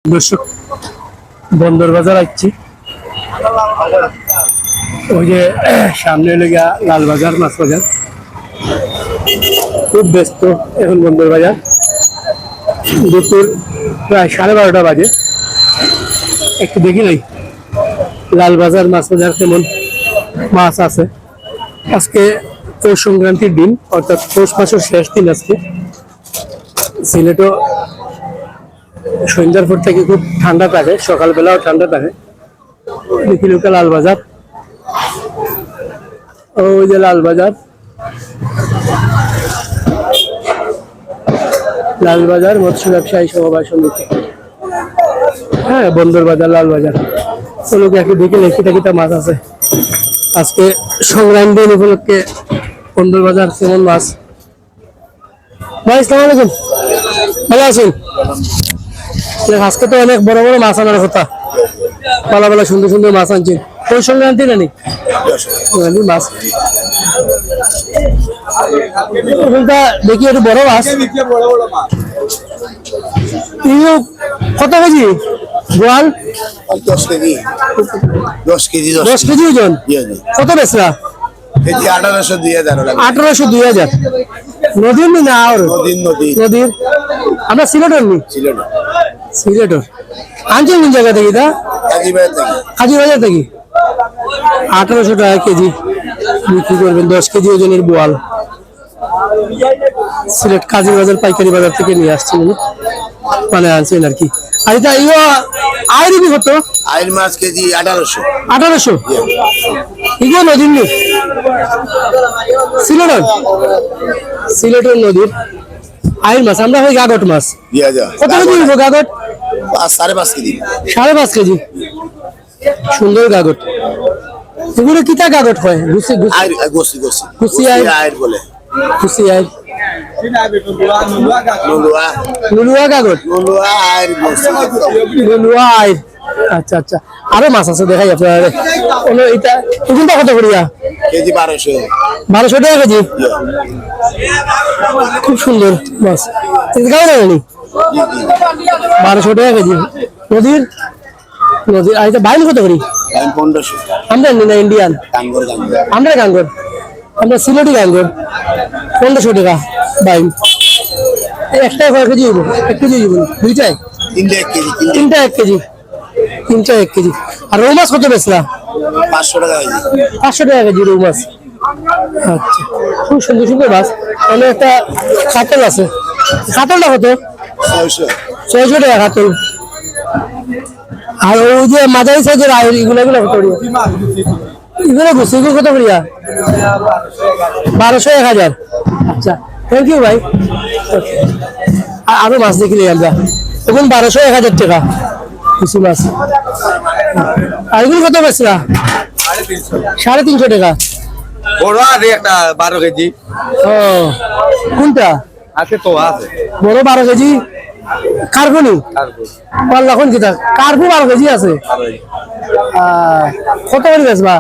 দর্শক বন্দর বাজার আসছি ওই যে সামনে লেগে লাল বাজার মাছ বাজার খুব ব্যস্ত এখন বন্দর বাজার দুপুর প্রায় 12:30 বাজে একটু দেখি নাই লাল বাজার মাছ বাজার কেমন মাছ আছে আজকে পৌষ সংক্রান্তির দিন অর্থাৎ পৌষ মাসের শেষ দিন আজকে সিলেটও সন্ধ্যার পর থেকে খুব ঠান্ডা থাকে সকালবেলাও ঠান্ডা থাকে দেখি লোকে লাল বাজার ওই যে লাল বাজার মৎস্য ব্যবসায়ী সমবায় সমিতি হ্যাঁ বন্দর বাজার লাল বাজার লোকে একটু দেখে কিটা মাছ আছে আজকে সংক্রান্তি দিন উপলক্ষে বন্দর বাজার কেমন মাছ ভাই আসসালামু আলাইকুম ভালো আছেন আজকে তো অনেক বড় বড় মাছ আনার কথা পালা পালা সুন্দর সুন্দর মাছ আনছেন কোন সংক্রান্তি নানি মাছ দেখি একটু বড় মাছ কত কেজি গোয়াল 10 কেজি 10 কেজি ওজন কত বেচরা 1800 2000 নদীর নি না আর নদীর আমরা সিলেটর আনছেন কোন জায়গা থেকে এটা কাজীবাজার থেকে 1800 টাকা কেজি বিক্রি করবেন 10 কেজি ওজনের বোয়াল সিলেট কাজীবাজার পাইকারি বাজার থেকে নিয়ে আসছেন মানে আনছেন আর কি আর এটা আইরি কত আইর মাছ কেজি 1800 এগুলো নদীর নি সিলেটের নদীর আইর মাছ আমরা হয় গাগট মাছ কত কেজি গাগট 5.5 কেজি 5.5 কেজি সুন্দর গাগট এগুলো কিটা গাগট হয় গুছি আইর বলে লুলুয়া গাগট লুলুয়া আইর আচ্ছা আচ্ছা আরো মাছ আছে দেখাই আপনার এটা কোনটা কত করিয়া কেজি 1200 টাকা কেজি খুব সুন্দর মাছ কেমন জানি 1200 টাকা কেজি নদীর আর এটা বাইন কত করি 1500 আমরা না ইন্ডিয়ান আমরা গাঙ্গর আমরা সিলেটি গাঙ্গর 1500 টাকা বাইন একটা কয় কেজি হইব 1 কেজি হইব দুইটাই তিনটা 1 কেজি আর রৌ মাছ কত বেচলা 500 টাকা কেজি 500 টাকা কেজি রৌ মাছ আচ্ছা খুব সুন্দর সুন্দর মাছ অনেক একটা কাতল আছে কাতলটা কত 600 টাকা কাতল আর ওই যে মাঝারি সাইজের আইর এগুলো কত এগুলো বুঝছি এগুলো কত করিয়া 1200 1000 আচ্ছা থ্যাংক ইউ ভাই আরো মাছ দেখিলে আমরা এখন 1200 1000 টাকা কিছু মাছ আর এগুলো কত বেচরা 350 টাকা বড় আছে একটা 12 কেজি কোনটা আছে তো আছে বড় 12 কেজি কার্বনি পাল্লা কোন কিটা কার্বু 12 কেজি আছে কত করে বেচবা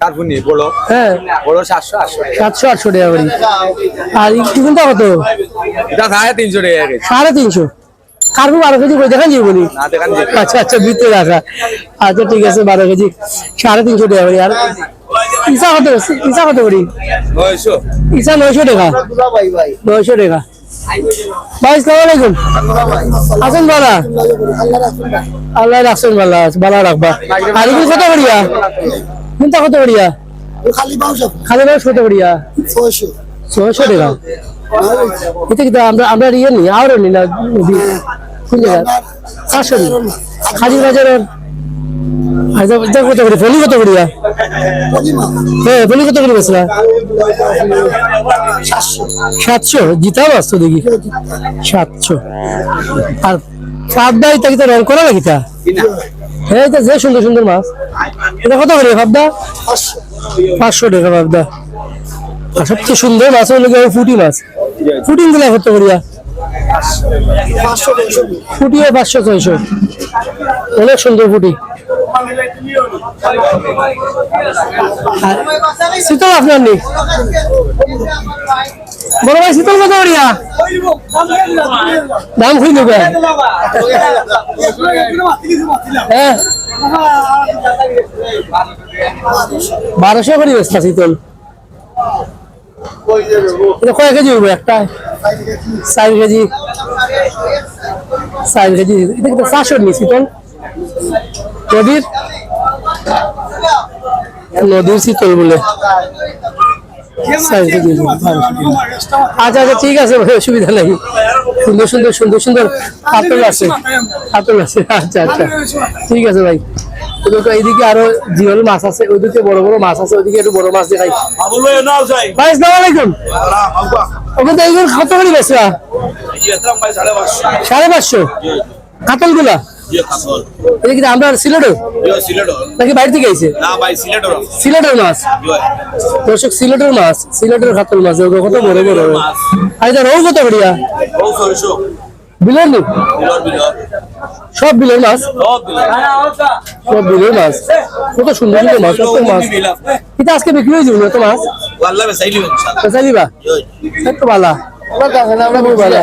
কার্বনি বড় হ্যাঁ বড় 700 800 টাকা করে আর কোনটা কত এটা 350 টাকা কেজি 350 কার্বু 12 কেজি করে দেখান যাবে বলি না দেখান যাবে আচ্ছা ভিতরে রাখা আচ্ছা ঠিক আছে 12 কেজি 350 টাকা করে আর ইসা কত করি 900 ইসা 900 টাকা 900 টাকা ভাই আসসালামু আলাইকুম আছেন বালা আল্লাহ রাখছেন বালা রাখবা আর এগুলো কত করিয়া কোনটা কত করিয়া খালি বাউস কত করিয়া 600 টাকা এটা কি আমরা ইয়ে নি আর নি না কোন জায়গা 500 খাজির বাজারের আচ্ছা কত করে ফলি কত করিয়া হ্যাঁ ফলি কত করে বেচলা 700 জিতা মাছ তো দেখি 700 আর পাবদা এটা কি রং করা নাকি তা হ্যাঁ এটা যে সুন্দর সুন্দর মাছ এটা কত করে পাবদা 500 টাকা পাবদা আর সবচেয়ে সুন্দর মাছ হলো ফুটি মাছ ফুটিং গুলা কত করিয়া 500 600 অনেক সুন্দর ফুটি শীতল আপনার নেই বড় ভাই শীতল কত করিয়া দাম খুঁজ নেবে হ্যাঁ 1200 করি বেচতা শীতল এটা কয় কেজি হইব একটা 4 কেজি 4 কেজি এটা কিন্তু 400 নি শীতল নদীর শীতল বলে 4 কেজি আচ্ছা আচ্ছা ঠিক আছে ভাই অসুবিধা নেই সুন্দর সুন্দর সুন্দর সুন্দর কাতল আছে আচ্ছা আচ্ছা ঠিক আছে ভাই এইদিকে আরো জিওল মাছ আছে ওইদিকে বড় বড় মাছ আছে ওইদিকে একটু বড় মাছ দেখাই ভাই আসসালামু আলাইকুম ওকে তো এইগুলো কত করে বেচা 550 কাতল গুলা এটা কি আমরা সিলেটে নাকি বাইরে থেকে আইছে সিলেটের মাছ দর্শক সিলেটের মাছ সিলেটের কাতল মাছ কত বড় বড় আর এটা রৌ কত করিয়া বিলের নি সব বিলের মাছ সব বিলের মাছ কত সুন্দর সুন্দর মাছ কত মাছ এটা আজকে বিক্রি হয়ে যাবে তো মাছ বেচাইলিবা তো ভালো আমরা খুব ভালো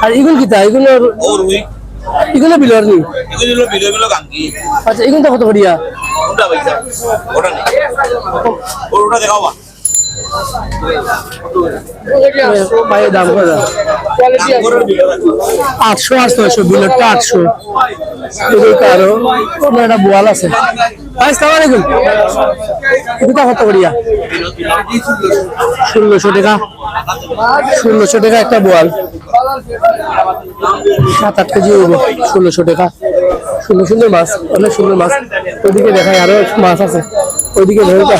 আর এগুলো কিতা এগুলো বিলের নি আচ্ছা এগুলো কত করিয়া দাম কত 800 আর 600 বিলেটটা 800 আরো একটা বোয়াল আছে আসসালামু আলাইকুম এটা কত করিয়া 1600 টাকা 1600 টাকা একটা বোয়াল 7-8 কেজি হইব 1600 টাকা সুন্দর সুন্দর মাছ অনেক সুন্দর মাছ ওইদিকে দেখায় আরো মাছ আছে ওইদিকে ধরটা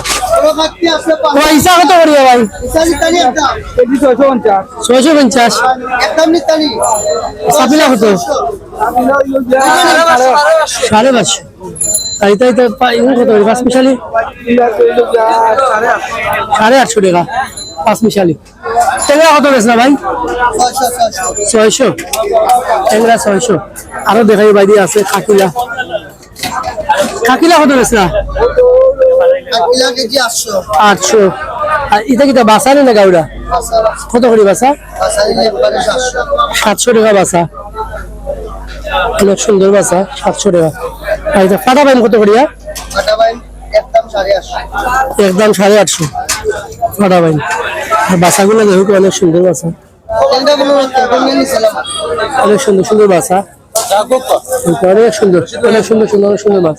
পয়সা কত করিয়া ভাই 650 সাপিলা কত 550 তাই তাই তো কত পাঁচ মিশালি 850 টাকা পাঁচ মিশালি ট্যাংরা কত বেচনা ভাই 600 ট্যাংরা 600 আরো দেখাই বাইরে আছে কাকিলা কত বেচনা 800 আর এটা কি বাসা না গাউড়া কত করে বাসা 700 টাকা বাসা অনেক সুন্দর বাসা 700 টাকা আর এটা ফাটা বাইন কত করিয়া একদম 850 ফাটা বাইন বাসাগুলো দেখো অনেক সুন্দর বাসা অনেক সুন্দর সুন্দর বাসা অনেক সুন্দর অনেক সুন্দর সুন্দর অনেক সুন্দর মাছ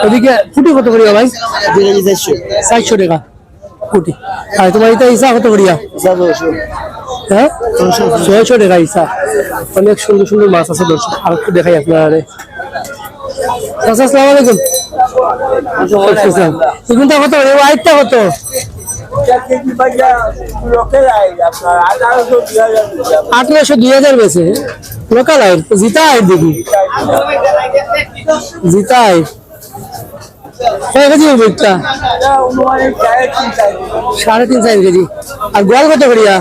ওদিকে ফুটি কত করিয়া ভাই 400 টাকা ফুটি আর তোমার এটা ইসা কত করিয়া হ্যাঁ 600 টাকা ইসা অনেক সুন্দর সুন্দর মাছ আছে দর্শক আর একটু দেখাই আপনারা আসসালামু আলাইকুম এগুনটা কত আইটটা কত 1800-2000 বেছে লোকাল আইট জিতা আইট দেখি জিতা আইট কয় কেজি হবে একটা 3.5-4 কেজি আর গোয়াল কত করিয়া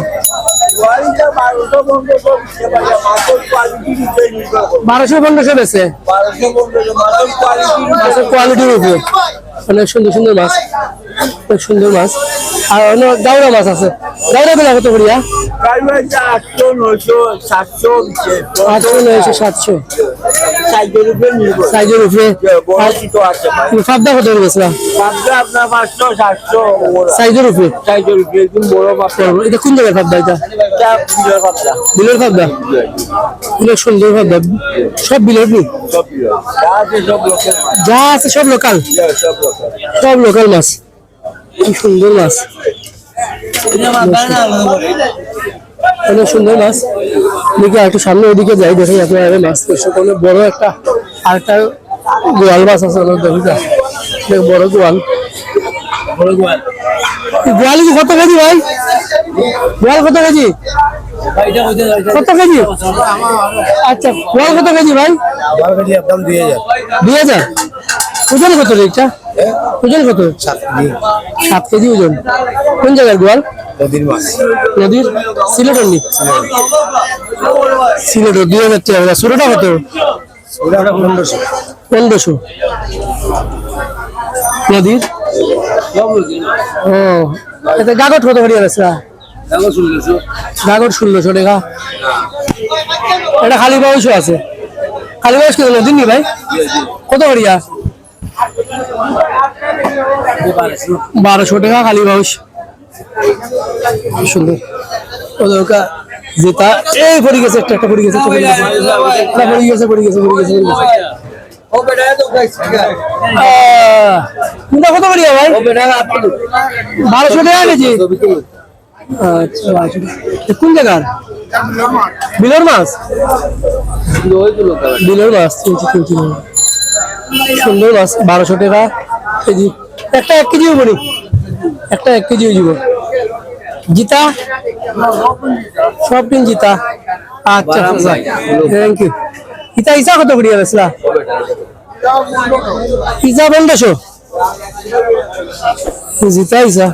1200-1500 বেছে কোয়ালিটির উপরে অনেক সুন্দর সুন্দর মাছ অনেক সুন্দর মাছ আর অনেক গাউরা মাছ আছে গাউরা বেলা কত করিয়া 800-900-700 সাইজের উপরে ফাবদা কত গেছে সাইজের উপরে এটা কোন জায়গার ফাবদা এটা বিলের ফাবদা অনেক সুন্দর ফাবদা সব বিলের নি যা আছে সব লোকাল মাছ কি সুন্দর মাছ অনেক সুন্দর মাছ দেখি একটু সামনে ওদিকে যাই দেখি আপনার মাছ অনেক বড় একটা আরেকটা গোয়াল মাছ আছে অনেক বড় গোয়াল গোয়াল কত কেজি ভাই গোয়াল কত কেজি আচ্ছা গোয়াল কত কেজি ভাই 2000 ওজন কত রেটটা ওজন কত 7 কেজি ওজন কোন জায়গার গোয়াল নদীর সিলেটের নি সিলেটের 2000 টাকা ছোটটা কত 1500 নদীর ও এটা গাগট কত করিয়া আছে গাগর 1600 টাকা। এটা খালি বাউশও আছে। খালি বাউশ কত দিন নি ভাই? কত করিয়া? 1200 টাকা খালি বাউশ। সুন্দর। ওদরকা যেটা এই পড়ে গেছে, একটা পড়ে গেছে, পড়ে গেছে। ও বেটা তো গাইছে কোনটা কত করিয়া ভাই? ও বেটা 1200 টাকা কেজি। আচ্ছা, 1200 টাকা। কোন জায়গার? বিলর মাছ? বিলর মাছ, সুন্দর মাছ। 1200 টাকা কেজি। একটা 1 কেজি হবো নি? একটা 1 কেজি হইব। জিতা সব দিন জিতা। আচ্ছা, থ্যাংক ইউ। ইতা ইসা কত করিয়া বেসলা? ইসা 1500। জিতা ইসা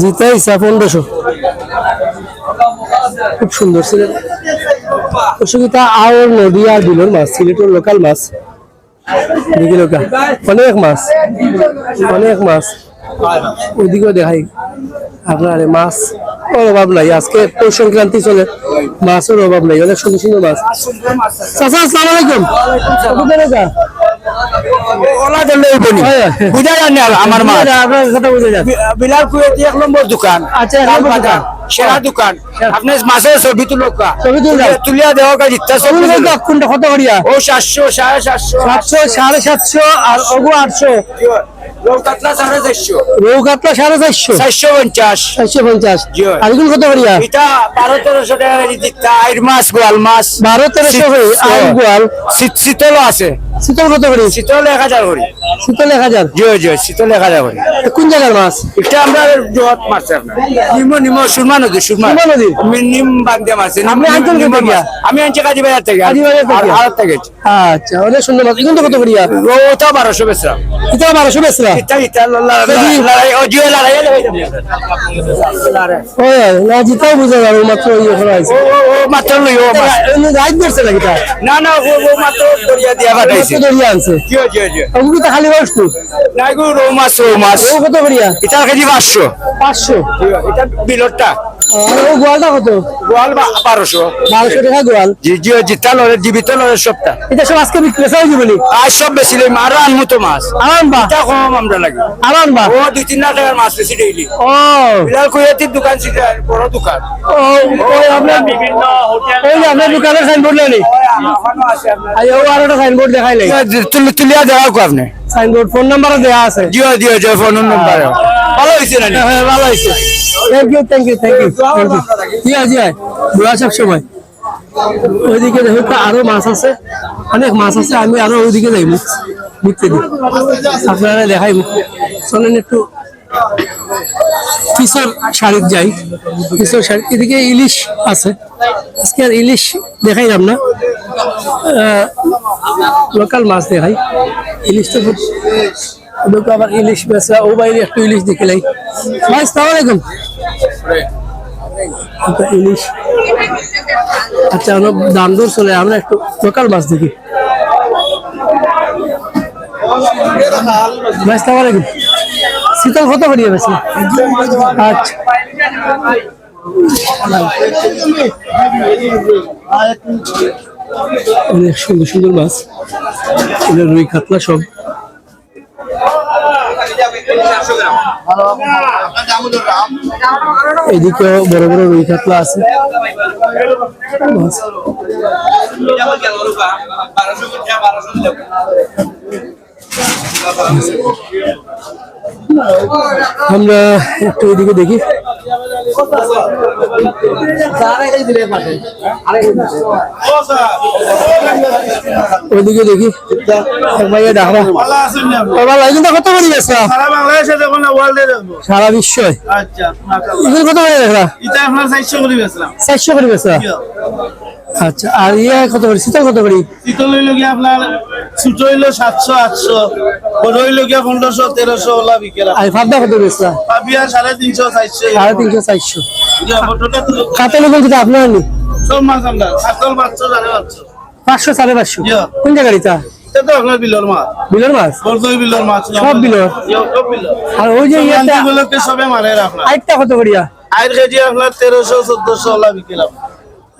জিতা ইসা 1500। খুব সুন্দর সিলেট অসুবিধা। আর নদী আর বিলের মাছ, সিলেটের লোকাল মাছ। দেখি লোকা অনেক মাছ, অনেক মাছ। ওইদিকেও দেখাই আপনার মাছ অভাব নাই। আজকে পৌষ সংক্রান্তি চলে, মাছের অভাব নাই। অনেক সুন্দর সুন্দর মাছ। চাচা আসসালামু আলাইকুম। আমার মা আপনার কথা বুঝে যাচ্ছে। বিলাল কুয়েতি 1 নম্বর দোকান। আচ্ছা, 1 নম্বর দোকান। সেরা দোকান। আপনি মাছের ছবি তুলকা ছবি তুললাম। তুলিয়া দেওয়া কাজ ইচ্ছা ছবি তুলো। কোনটা কত করিয়া? ও 700 750 700 750 আর ওগো 800। রৌ কাতলা 450 রৌ কাতলা 450 450 450। জি। আর এগুলো কত করিয়া? এটা 1200 টাকা কেজি দিতা। আইর মাছ গোয়াল মাছ 1200 করে। আর গোয়াল শীতল আছে। শীতল কত করি? শীতল 1000 করে। শীতল 1000। জি জি শীতল 1000 করে। কোন জায়গার মাছ? এটা আমরা জোয়াত মাছ আপনার নিম সুরমা নদী সুরমা নদী? নিম বান্ধে মাছ। আপনি আনছেন কোথা থেকে? আমি আনছি কাজীবাজার থেকে। কাজীবাজার থেকে? আর থেকে। আচ্ছা, অনেক সুন্দর মাছ। এগুলো কত করিয়া? ওটা 1200 বেচলাম। এটা 1200 বেচলা? এটা লড়াই ও জিও লড়াই ও না, জিতাও বুঝা যাবে মাত্র ইয়ে করা হয়েছে। ও মাত্র লই ও মাছ। রাইট করছে নাকি তা? না না ও মাত্র দরিয়া দিয়া পাঠাইছে। দরিয়া আনছে। জি জি জি ওগুলো তো খালি বস্তু। না গো রৌ মাছ রৌ মাছ। ও কত করিয়া? এটা কেজি 500। 500। এটা বিলরটা। আর ও গোয়ালটা কত? গোয়াল 1200। 1200 টাকা গোয়াল। জি জি জিতা লড়ে জীবিত লড়ে সবটা। এটা সব আজকে বিক্রি হয়ে যাবে বলি? আজ সব বেশিলে মারা আনমু তো মাছ। আনবা? এটা কম আমরা লাগে। আনবা? ও 2-3 লাখ টাকার মাছ বেশি ডেইলি। ও বিলাল কুয়েতির দোকান ছিল বড় দোকান। ও আপনার বিভিন্ন হোটেল। ওই যে আপনার দোকানের সাইনবোর্ড নেই? এখনো আছে আপনার। আই ও আরোটা সাইনবোর্ড দেখাইলে। তুলিয়া দেওয়া কো আপনি। সাইনবোর্ড ফোন নাম্বারও দেয়া আছে। জিও জিও জিও ফোন নাম্বার। ভালো হইছে না? হ্যাঁ, ভালো হয়েছে। Thank you thank you thank you. জি জি দোয়া সব সময়। ওইদিকে দেখো তো আরো মাছ আছে, অনেক মাছ আছে। আমি আরো ওইদিকে যাইব বুঝতে দিই, আপনারা দেখাইব। চলেন একটু কিশোর শাড়ির যাই। কিশোর শাড়ি এদিকে ইলিশ আছে। আজকে আর ইলিশ দেখাইলাম না, লোকাল মাছ দেখাই। ইলিশ তো খুব আবার ইলিশ বেচা। ও বাইরে একটু ইলিশ দেখিলাই। ভাই আসসালামু আলাইকুম। ইলিশ আচ্ছা, দাম দর চলে। আমরা একটু লোকাল মাছ দেখি। ভাই আসসালামু আলাইকুম। শীতল কত করিয়া বেশি? আচ্ছা, অনেক সুন্দর সুন্দর মাছ। রুই কাতলা সব। এদিকেও বড় বড় রুই কাতলা আছে। আমরা একটু এদিকে দেখি। ওইদিকে দেখি। ভাইয়া ডাকবা কিন্তু কত করে গেছে সারা বিশ্বয়? এগুলো কত করে দেখা? 400 করে গেছে। আচ্ছা, আর ইয়ে কত করে? শীতল কত করে? শীতল হইল গিয়ে আপনার ছোট হইলো 700 800, বড় হইলো গিয়ে 1500 1300 ওলা বিকেল। আর ফাবদা কত গেছে? পাবিয়া 350 400। 350 400। ফটোটা তো কাতল বলতে আপনার নি সব মাছ আমরা কাতল 500 550। 500 550। কোন জায়গার এটা? এটা তো আপনার বিলর মাছ বিলর মাছ বর্দই বিলর মাছ সব বিলর সব বিলর আর ওই যে ইয়েটা গুলোকে সবে মারে আপনার আরেকটা কত করিয়া আয়ের কেজি আপনার 1300-1400 ওলা বিকিলাম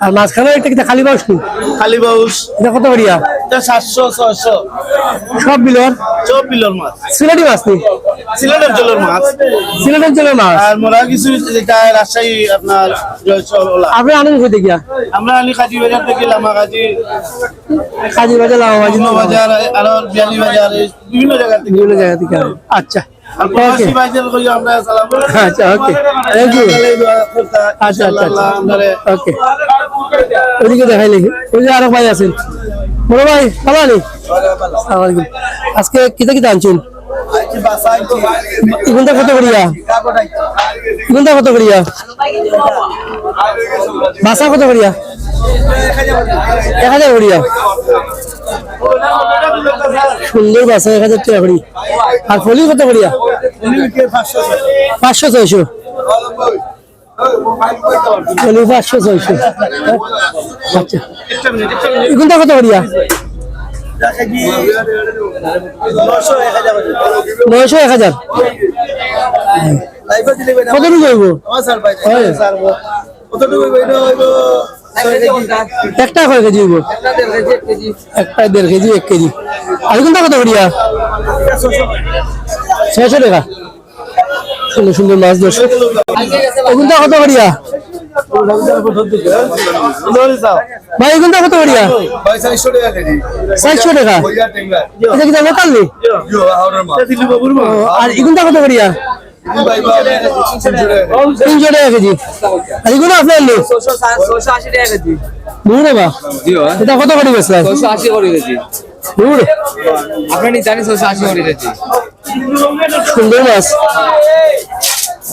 আর মাঝখানে একটা কিটা খালি বাউস নি খালি বাউস এটা কত করিয়া এটা 700-600 সব বিলর সব বিলর মাছ সিলেটি মাছ নি সিলেটের জলের মাছ সিলেটের জলের মাছ আর মোরা কিছু যেটা রাজশাহী আপনার জয়চর ওলা আপনি আনেন কইতে গিয়া আমরা আনি কাজী বাজার থেকে লামাকাজি কাজী বাজার লামাবাজি বাজার আর বিয়ালি বাজার এই বিভিন্ন জায়গা থেকে বিভিন্ন জায়গা থেকে আনেন। আচ্ছা আর প্রবাসী ভাইদের কই আমরা সালাম আচ্ছা ওকে থ্যাংক ইউ আচ্ছা আচ্ছা ওকে ওদিকে দেখাই লিখি ওই যে আরো ভাই আছেন বড় ভাই ভালো আনি আসসালামু আলাইকুম আজকে কিতা কিতা আনছেন এগুনটা কত করিয়া এগুনটা কত করিয়া বাসা কত করিয়া 1000 করিয়া সুন্দর বাসা 1000 টাকা করি আর ফলি কত করিয়া 500-600 ফলি 500-600 আচ্ছা এগুনটা কত করিয়া 900-1000 কত রুপি হইব একটা কয় কেজি হইব একটা 1.5 কেজি 1 কেজি আর কোনটা কত করিয়া 600 টাকা সুন্দর সুন্দর মাছ দর্শক কোনটা কত করিয়া ভাই কোনটা কত করিয়া 400 টাকা এটা কি লোকাল নি আর এগুনটা কত করিয়া 300 টাকা কেজি আর এগুলো আপনার নেই 680 টাকা কেজি দূরে বা এটা কত করে বেচলা 680 করে কেজি দূর আপনি জানেন 680 করে কেজি সুন্দর মাছ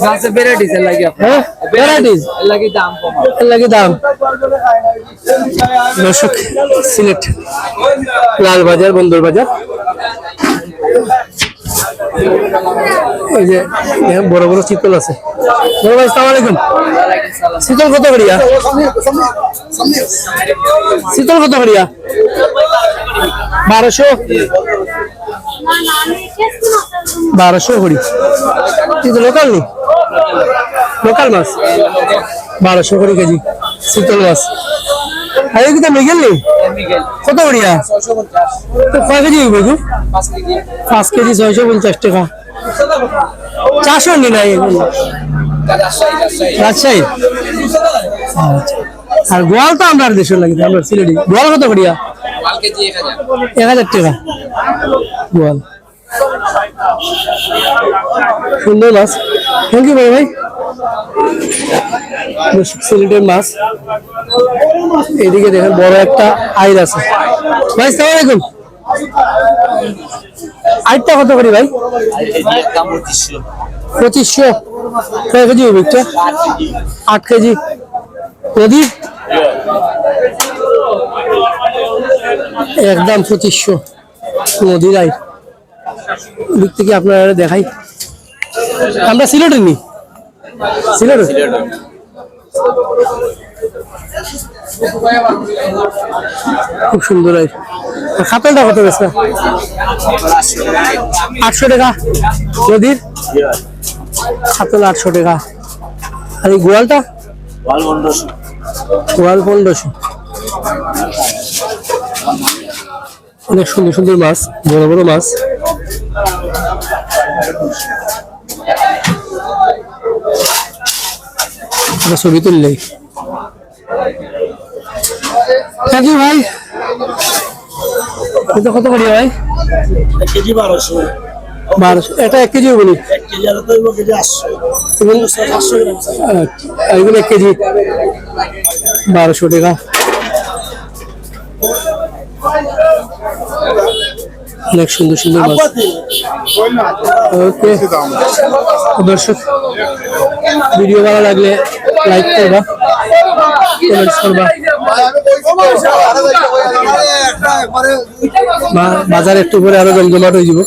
গাছে ভ্যারাইটিস এর লাগি আপনি হ্যাঁ ভ্যারাইটিস এর লাগি দাম কম এর লাগে দাম দর্শক সিলেট লালবাজার বন্দর বাজার এই যে দেখেন বড় বড় চিতল আছে বড় ভাই আসসালামু আলাইকুম চিতল কত করিয়া চিতল কত করিয়া 1200 করি কিন্তু লোকাল নি লোকাল মাছ 1200 করি কেজি চিতল মাছ আর এই কি মেঘেল নি কত করিয়া তো কয় কেজি হইব 5 কেজি 650 টাকা 400 নি নাই রাজশাহী আর গোয়াল তো আমরা দেশের লাগে আমরা সিলেটি গোয়াল কত করিয়া 1000 টাকা গোয়াল সুন্দর মাছ থ্যাংক ইউ ভাই সিলেটের মাছ এদিকে দেখেন বড় একটা আইর আছে ভাই আসসালামু আলাইকুম আইরটা কত করি ভাই 2500 কয় কেজি হবে একটা 8 কেজি নদী একদম 2500 নদীর আইর দিক থেকে আপনারা দেখাই আমরা সিলেটের নি সিলেটের খুব সুন্দর আইর খাতলটা কত বেচা 800 টাকা নদীর খাতল 800 টাকা আর এই গোয়ালটা গোয়াল 1500 অনেক সুন্দর সুন্দর মাছ বড় বড় মাছ ছবি তুললেই থ্যাংক ইউ ভাই এটা কত করি ভাই 1 কেজি 1200 এটা 1 কেজি বলি 1 কেজি আর তো 1 কেজি 800 এগুলো 1 কেজি 1200 টাকা অনেক সুন্দর সুন্দর মাছ ওকে দর্শক ভিডিও ভালো লাগলে লাইক করবা কমেন্টস করবা বাজার একটু পরে আরো জমজমাট হয়ে যাব